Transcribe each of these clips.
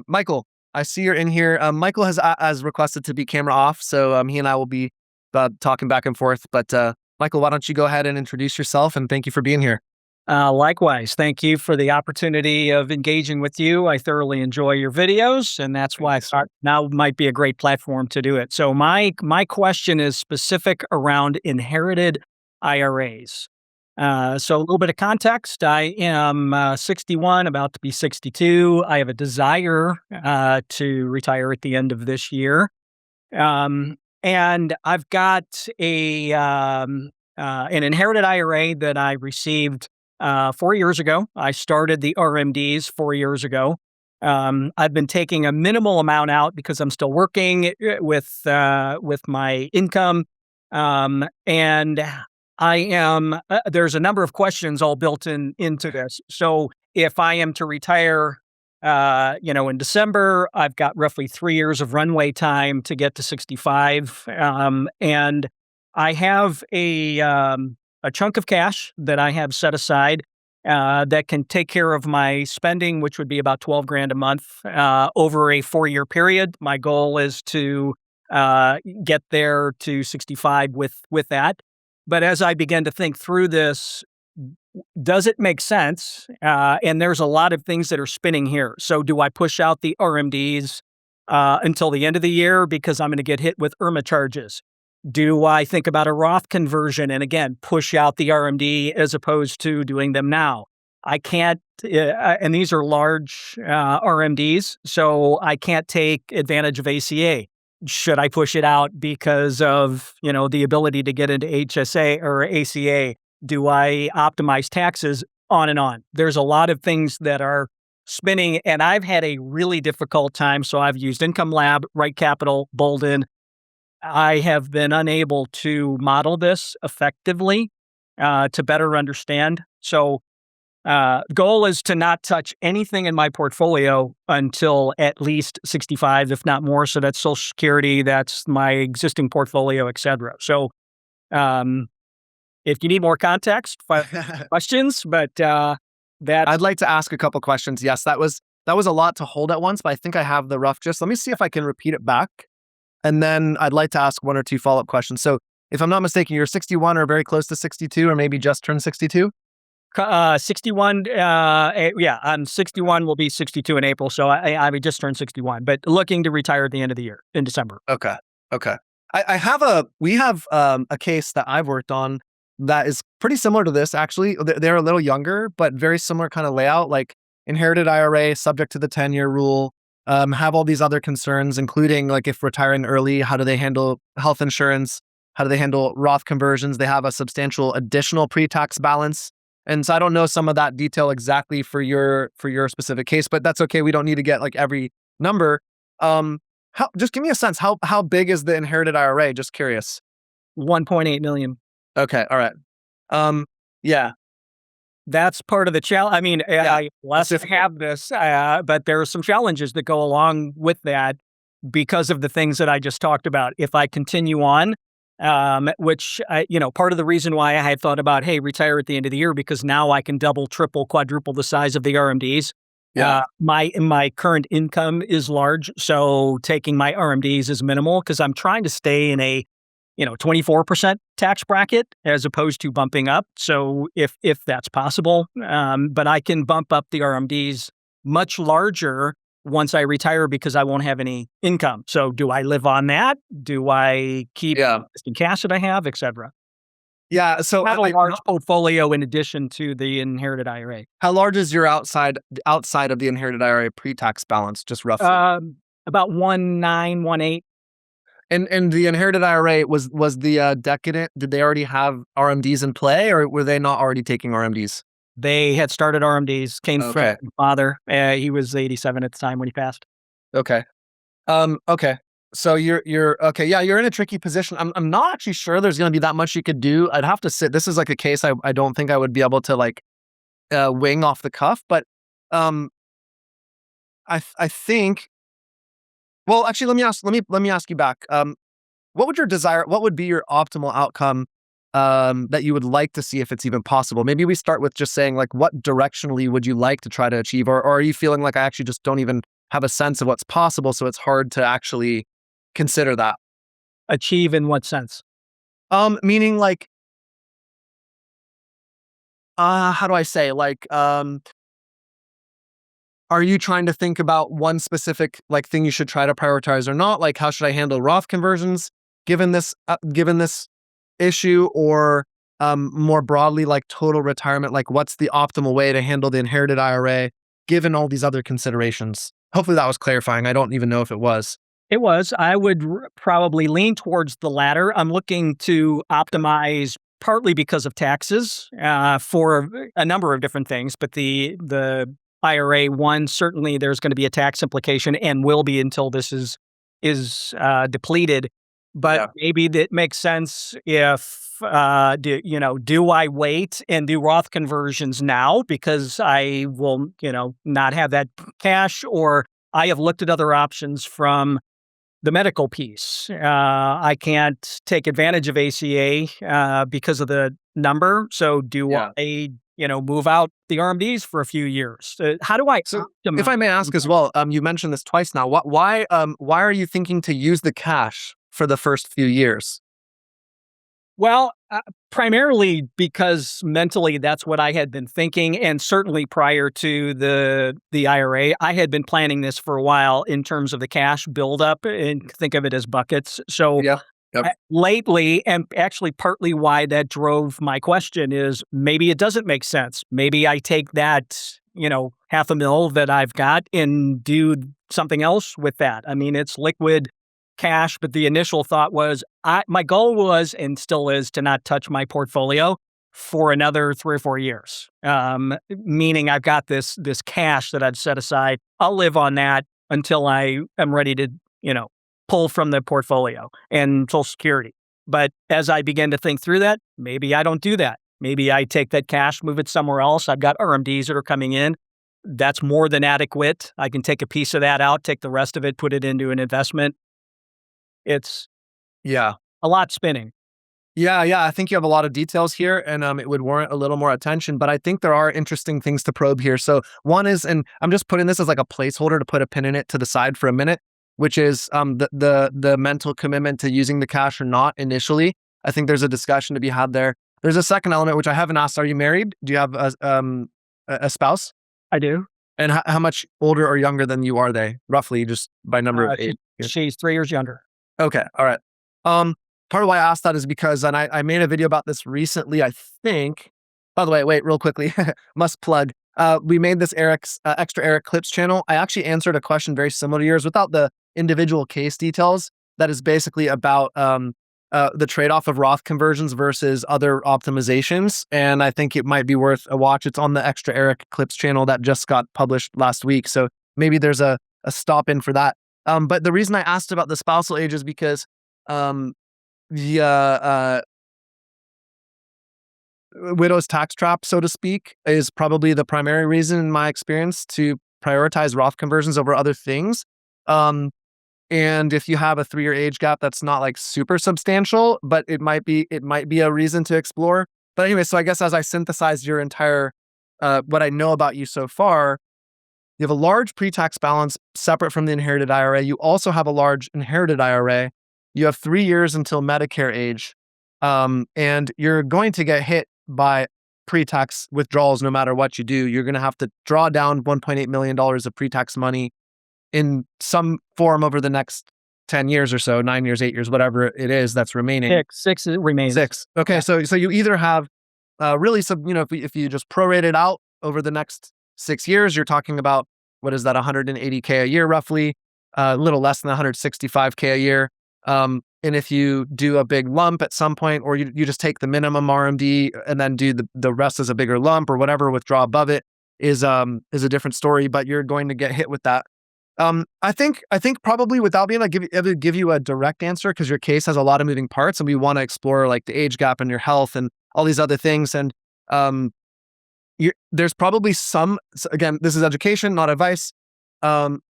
Michael, I see you're in here. Michael has requested to be camera off, so he and I will be talking back and forth. But Michael, why don't you go ahead and introduce yourself, and thank you for being here. Likewise, thank you for the opportunity of engaging with you. I thoroughly enjoy your videos, and that's why I thought now might be a great platform to do it. So my question is specific around inherited IRAs. So a little bit of context. I am 61, about to be 62. I have a desire to retire at the end of this year. And I've got an inherited IRA that I received 4 years ago. I started the RMDs 4 years ago. I've been taking a minimal amount out because I'm still working with my income. And I am, there's a number of questions all built into this. So if I am to retire, in December, I've got roughly 3 years of runway time to get to 65. And I have a chunk of cash that I have set aside that can take care of my spending, which would be about 12 grand a month over a 4-year period. My goal is to get there to 65 with that. But as I began to think through this, does it make sense? And there's a lot of things that are spinning here. So do I push out the RMDs until the end of the year because I'm going to get hit with IRMA charges? Do I think about a Roth conversion and again, push out the RMD as opposed to doing them now? I can't, and these are large RMDs, so I can't take advantage of ACA. Should I push it out because of, the ability to get into HSA or ACA? Do I optimize taxes? On and on. There's a lot of things that are spinning, and I've had a really difficult time. So I've used Income Lab, Right Capital, Bolden. I have been unable to model this effectively to better understand. So goal is to not touch anything in my portfolio until at least 65, if not more. So that's Social Security, that's my existing portfolio, et cetera. So if you need more context, questions, but that I'd like to ask a couple questions. Yes, that was a lot to hold at once, but I think I have the rough gist. Let me see if I can repeat it back. And then I'd like to ask 1 or 2 follow-up questions. So if I'm not mistaken, you're 61 or very close to 62, or maybe just turned 62? 61, yeah, I'm 61, will be 62 in April. So I would just turn 61, but looking to retire at the end of the year in December. Okay. We have a case that I've worked on that is pretty similar to this, actually. They're a little younger, but very similar kind of layout, like inherited IRA, subject to the 10-year rule, have all these other concerns, including like if retiring early, how do they handle health insurance? How do they handle Roth conversions? They have a substantial additional pre-tax balance. And so I don't know some of that detail exactly for your specific case, but that's okay. We don't need to get like every number. Just give me a sense. How big is the inherited IRA? Just curious. 1.8 million. Okay. All right. Yeah. That's part of the challenge. I mean, I less have this, but there are some challenges that go along with that because of the things that I just talked about. If I continue on, which, part of the reason why I had thought about, hey, retire at the end of the year, because now I can double, triple, quadruple the size of the RMDs. Yeah. My current income is large, so taking my RMDs is minimal because I'm trying to stay in a 24% tax bracket as opposed to bumping up. So if that's possible, but I can bump up the RMDs much larger once I retire because I won't have any income. So do I live on that? Do I keep the cash that I have, et cetera? Yeah. So I have a large portfolio in addition to the inherited IRA. How large is your outside of the inherited IRA pre-tax balance, just roughly? About 1.9, 1.8. And the inherited IRA was the decadent. Did they already have RMDs in play, or were they not already taking RMDs? They had started RMDs. Came from my father. He was 87 at the time when he passed. Okay. Okay. So you're okay. Yeah, you're in a tricky position. I'm not actually sure there's going to be that much you could do. I'd have to sit. This is like a case I don't think I would be able to like wing off the cuff, but I think. Well, actually, let me ask you back. What would be your optimal outcome that you would like to see if it's even possible? Maybe we start with just saying like, what directionally would you like to try to achieve? Or are you feeling like I actually just don't even have a sense of what's possible. So it's hard to actually consider that. Achieve in what sense? Meaning like, how do I say? Like, are you trying to think about one specific like thing you should try to prioritize or not? Like, how should I handle Roth conversions given this issue, or more broadly, like total retirement? Like, what's the optimal way to handle the inherited IRA given all these other considerations? Hopefully, that was clarifying. I don't even know if it was. It was. I would probably lean towards the latter. I'm looking to optimize partly because of taxes for a number of different things, but the IRA one, certainly there's going to be a tax implication and will be until this is depleted. But Yeah. maybe that makes sense if do I wait and do Roth conversions now because I will not have that cash, or I have looked at other options from the medical piece. I can't take advantage of ACA because of the number. So do Yeah. I, move out the RMDs for a few years? How do I So, optimize? if I may ask as well, you mentioned this twice now. Why are you thinking to use the cash for the first few years? Well, primarily because mentally that's what I had been thinking, and certainly prior to the IRA, I had been planning this for a while in terms of the cash buildup, and think of it as buckets. So Yeah. Yep. lately, and actually partly why that drove my question is maybe it doesn't make sense. Maybe I take that, $500,000 that I've got and do something else with that. I mean, it's liquid cash, but the initial thought was my goal was and still is to not touch my portfolio for another 3 or 4 years. Meaning I've got this cash that I've set aside. I'll live on that until I am ready to, pull from the portfolio and Social Security. But as I began to think through that, maybe I don't do that. Maybe I take that cash, move it somewhere else. I've got RMDs that are coming in. That's more than adequate. I can take a piece of that out, take the rest of it, put it into an investment. It's Yeah. a lot spinning. Yeah, I think you have a lot of details here, and it would warrant a little more attention. But I think there are interesting things to probe here. So one is, and I'm just putting this as like a placeholder to put a pin in it to the side for a minute, which is the mental commitment to using the cash or not initially. I think there's a discussion to be had there. There's a second element which I haven't asked. Are you married? Do you have a spouse? I do. And how much older or younger than you are they, roughly, just by number of age? She's 3 years younger. Okay, all right. Part of why I asked that is because, and I made a video about this recently, I think. By the way, wait, real quickly, must plug. We made this extra Eric Clips channel. I actually answered a question very similar to yours without the individual case details. That is basically about the trade-off of Roth conversions versus other optimizations. And I think it might be worth a watch. It's on the extra Eric Clips channel that just got published last week. So maybe there's a stop in for that. But the reason I asked about the spousal age is because the widow's tax trap, so to speak, is probably the primary reason in my experience to prioritize Roth conversions over other things. And if you have a 3-year age gap, that's not like super substantial, but it might be a reason to explore. But anyway, so I guess as I synthesize your entire what I know about you so far, you have a large pre-tax balance separate from the inherited IRA. You also have a large inherited IRA. You have 3 years until Medicare age, and you're going to get hit by pre-tax withdrawals no matter what you do. You're going to have to draw down $1.8 million of pre-tax money in some form over the next 10 years or so, 9 years, 8 years, whatever it is that's remaining. Six remains. 6. Okay, Yeah. so you either have really some, if you just prorate it out over the next 6 years, you're talking about, what is that, $180K a year roughly, a little less than $165K a year. And if you do a big lump at some point, or you just take the minimum RMD and then do the rest as a bigger lump or whatever, withdraw above it is a different story, but you're going to get hit with that. I think probably, without being able to give you a direct answer, because your case has a lot of moving parts and we want to explore like the age gap and your health and all these other things. And there's probably again, this is education, not advice,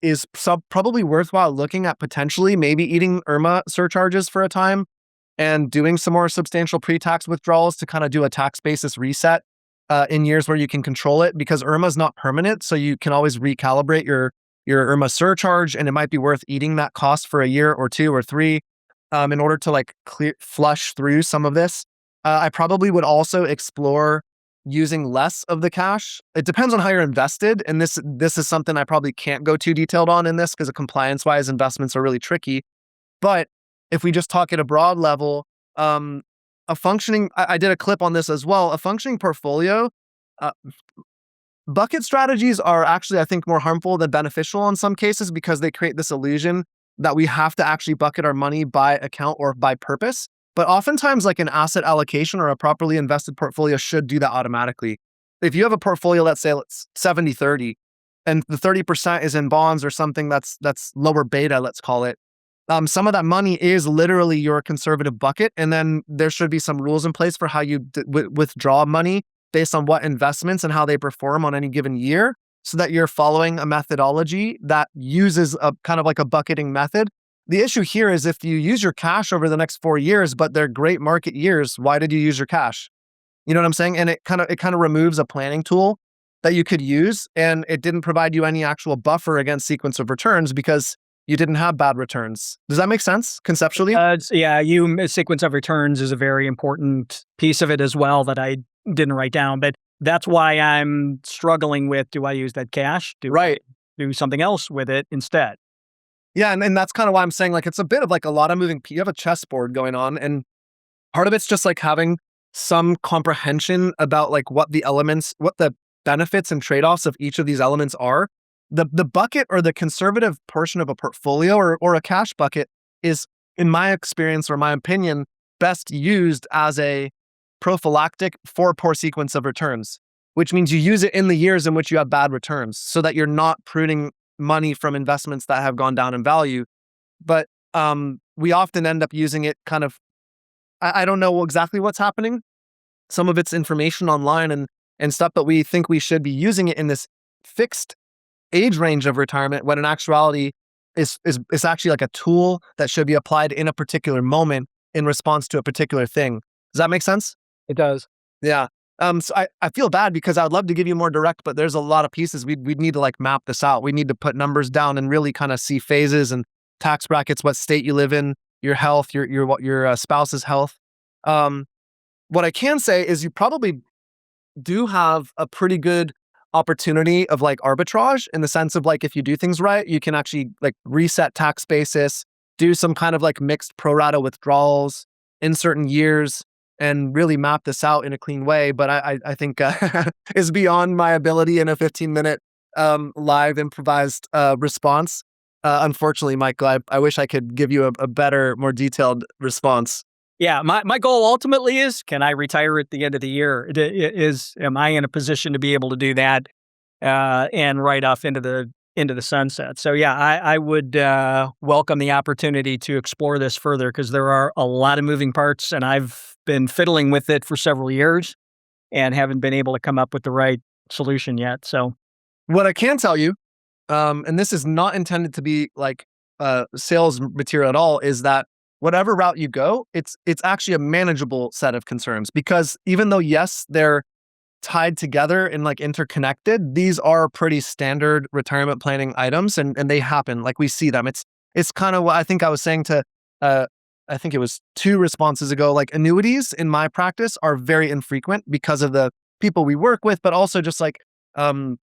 is probably worthwhile looking at potentially maybe eating IRMA surcharges for a time and doing some more substantial pre-tax withdrawals to kind of do a tax basis reset in years where you can control it, because IRMA is not permanent. So you can always recalibrate your your IRMA surcharge, and it might be worth eating that cost for a year or 2 or 3 in order to like flush through some of this. I probably would also explore using less of the cash. It depends on how you're invested, and this is something I probably can't go too detailed on in this because compliance-wise, investments are really tricky. But if we just talk at a broad level, a functioning, I did a clip on this as well. A functioning portfolio, uh, bucket strategies are actually, I think, more harmful than beneficial in some cases because they create this illusion that we have to actually bucket our money by account or by purpose. But oftentimes, like an asset allocation or a properly invested portfolio should do that automatically. If you have a portfolio, let's say it's 70-30, and the 30% is in bonds or something that's lower beta, let's call it, some of that money is literally your conservative bucket. And then there should be some rules in place for how you withdraw money based on what investments and how they perform on any given year, so that you're following a methodology that uses a kind of like a bucketing method. The issue here is if you use your cash over the next 4 years, but they're great market years, why did you use your cash? You know what I'm saying? And it kind of removes a planning tool that you could use, and it didn't provide you any actual buffer against sequence of returns because you didn't have bad returns. Does that make sense conceptually? Yeah, sequence of returns is a very important piece of it as well that I didn't write down, but that's why I'm struggling with, do I use that cash? Right. Do something else with it instead? Yeah, and that's kind of why I'm saying like it's a bit of like a lot of moving. You have a chessboard going on, and part of it's just like having some comprehension about like what the benefits and trade-offs of each of these elements are. The bucket or the conservative portion of a portfolio or a cash bucket is, in my experience or my opinion, best used as a prophylactic for poor sequence of returns, which means you use it in the years in which you have bad returns so that you're not pruning money from investments that have gone down in value. But we often end up using it kind of, I don't know exactly what's happening. Some of it's information online and stuff, but we think we should be using it in this fixed age range of retirement when in actuality is actually like a tool that should be applied in a particular moment in response to a particular thing. Does that make sense? It does. Yeah. So I feel bad because I would love to give you more direct, but there's a lot of pieces. We'd need to like map this out. We need to put numbers down and really kind of see phases and tax brackets, what state you live in, your health, your spouse's health. What I can say is you probably do have a pretty good opportunity of like arbitrage in the sense of like if you do things right, you can actually like reset tax basis, do some kind of like mixed pro rata withdrawals in certain years, and really map this out in a clean way. But I think is beyond my ability in a 15-minute live improvised response. Unfortunately, Michael, I wish I could give you a better, more detailed response. Yeah, my goal ultimately is, can I retire at the end of the year? Am I in a position to be able to do that and ride off into the sunset? So yeah, I would welcome the opportunity to explore this further because there are a lot of moving parts, and I've been fiddling with it for several years and haven't been able to come up with the right solution yet. So what I can tell you, and this is not intended to be like sales material at all, is that whatever route you go, it's actually a manageable set of concerns because even though, yes, they're tied together and like interconnected, these are pretty standard retirement planning items and they happen, like we see them. It's kind of what I think I was saying to, I think it was 2 responses ago, like annuities in my practice are very infrequent because of the people we work with, but also just like, and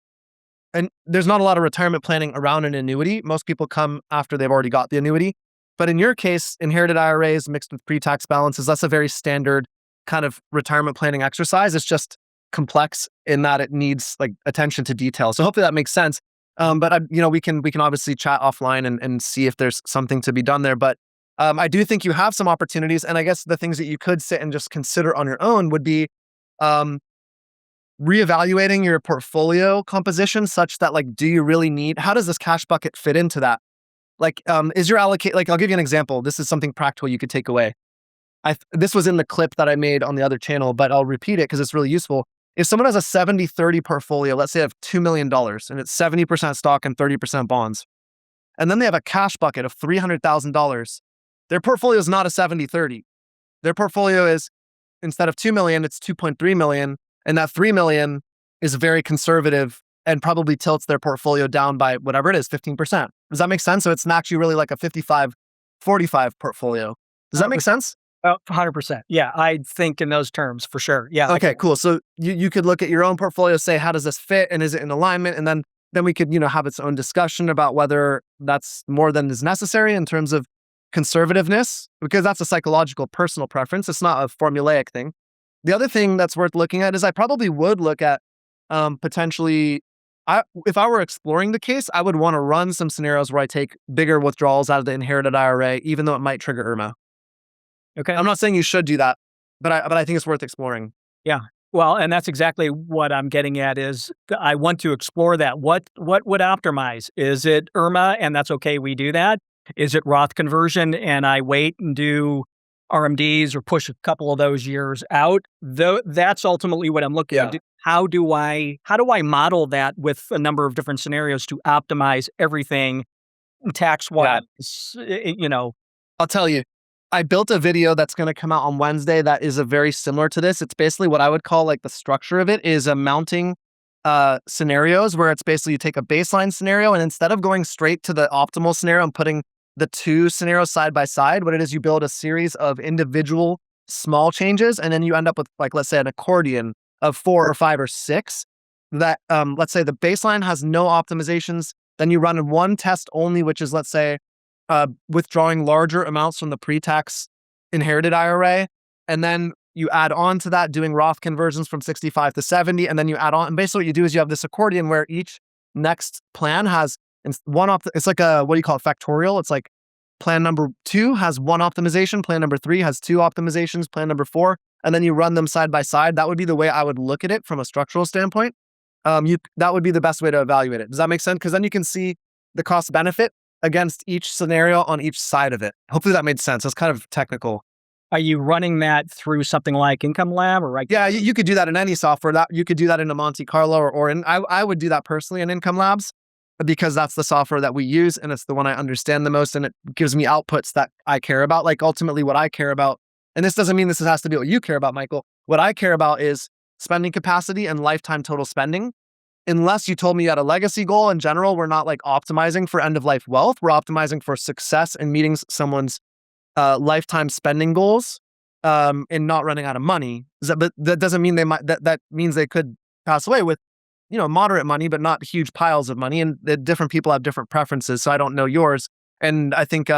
there's not a lot of retirement planning around an annuity. Most people come after they've already got the annuity. But in your case, inherited IRAs mixed with pre-tax balances, that's a very standard kind of retirement planning exercise. It's just complex in that it needs like attention to detail. So hopefully that makes sense. But we can obviously chat offline and see if there's something to be done there. But I do think you have some opportunities. And I guess the things that you could sit and just consider on your own would be reevaluating your portfolio composition such that like, do you really need, how does this cash bucket fit into that? Like, is your allocate, like, I'll give you an example. This is something practical you could take away. This was in the clip that I made on the other channel, but I'll repeat it because it's really useful. If someone has a 70-30 portfolio, let's say they have $2 million and it's 70% stock and 30% bonds, and then they have a cash bucket of $300,000, their portfolio is not a 70-30. Their portfolio is, instead of 2 million, it's 2.3 million. And that 3 million is very conservative and probably tilts their portfolio down by whatever it is, 15%. Does that make sense? So it's actually really like a 55-45 portfolio. Does that make sense? Oh, 100%. Yeah, I think in those terms for sure. Yeah. Okay, cool. So you could look at your own portfolio, say, how does this fit and is it in alignment? And then we could, have its own discussion about whether that's more than is necessary in terms of conservativeness, because that's a psychological personal preference. It's not a formulaic thing. The other thing that's worth looking at is I probably would look at potentially, if I were exploring the case, I would want to run some scenarios where I take bigger withdrawals out of the inherited IRA, even though it might trigger IRMA. Okay. I'm not saying you should do that, but I think it's worth exploring. Yeah. Well, and that's exactly what I'm getting at is I want to explore that. What would optimize? Is it IRMA and that's okay, we do that? Is it Roth conversion and I wait and do RMDs or push a couple of those years out? Though that's ultimately what I'm looking at. How do I model that with a number of different scenarios to optimize everything tax-wise? I'll tell you, I built a video that's going to come out on Wednesday that is a very similar to this. It's basically what I would call like the structure of it is a mounting scenarios where it's basically you take a baseline scenario and instead of going straight to the optimal scenario and putting the two scenarios side by side, what it is, you build a series of individual small changes and then you end up with, like, let's say an accordion of 4 or 5 or 6 that, let's say the baseline has no optimizations. Then you run one test only, which is, let's say, withdrawing larger amounts from the pre-tax inherited IRA. And then you add on to that doing Roth conversions from 65 to 70. And then you add on, and basically what you do is you have this accordion where each next plan has it's like a, what do you call it? Factorial. It's like plan number 2 has 1 optimization. Plan number 3 has 2 optimizations. Plan number 4, and then you run them side by side. That would be the way I would look at it from a structural standpoint. That would be the best way to evaluate it. Does that make sense? Because then you can see the cost benefit against each scenario on each side of it. Hopefully that made sense. It's kind of technical. Are you running that through something like Income Lab or Yeah, you could do that in any software. That you could do that in a Monte Carlo or in. I would do that personally in Income Labs because that's the software that we use and it's the one I understand the most and it gives me outputs that I care about. Like ultimately what I care about, and this doesn't mean this has to be what you care about, Michael. What I care about is spending capacity and lifetime total spending. Unless you told me you had a legacy goal, in general, we're not like optimizing for end of life wealth. We're optimizing for success and meeting someone's lifetime spending goals and not running out of money. But that doesn't mean that means they could pass away with, moderate money, but not huge piles of money. And different people have different preferences. So I don't know yours. And I think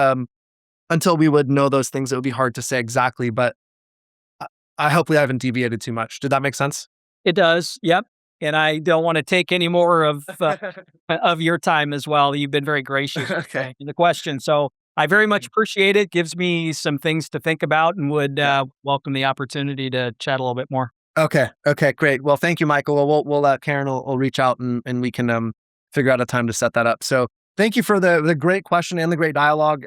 until we would know those things, it would be hard to say exactly. But I hopefully I haven't deviated too much. Did that make sense? It does. Yep. And I don't want to take any more of your time as well. You've been very gracious in the question. So I very much appreciate it. Gives me some things to think about and would welcome the opportunity to chat a little bit more. Okay, great. Well, thank you, Michael. Well, we'll Karen will reach out and we can figure out a time to set that up. So thank you for the great question and the great dialogue.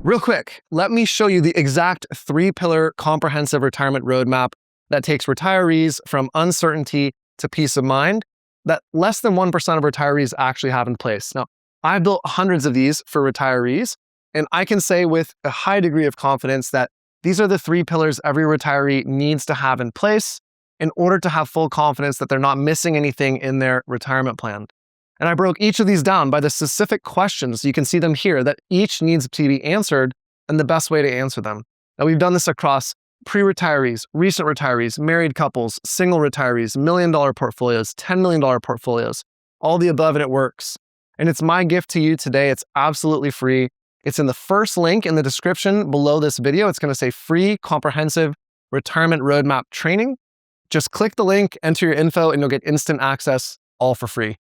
Real quick, let me show you the exact 3-pillar comprehensive retirement roadmap that takes retirees from uncertainty to peace of mind that less than 1% of retirees actually have in place. Now, I've built hundreds of these for retirees, and I can say with a high degree of confidence that these are the 3 pillars every retiree needs to have in place in order to have full confidence that they're not missing anything in their retirement plan. And I broke each of these down by the specific questions. You can see them here that each needs to be answered and the best way to answer them. Now, we've done this across pre-retirees, recent retirees, married couples, single retirees, $1 million portfolios, $10 million portfolios, all the above, and it works. And it's my gift to you today. It's absolutely free. It's in the first link in the description below this video. It's going to say free comprehensive retirement roadmap training. Just click the link, enter your info, and you'll get instant access all for free.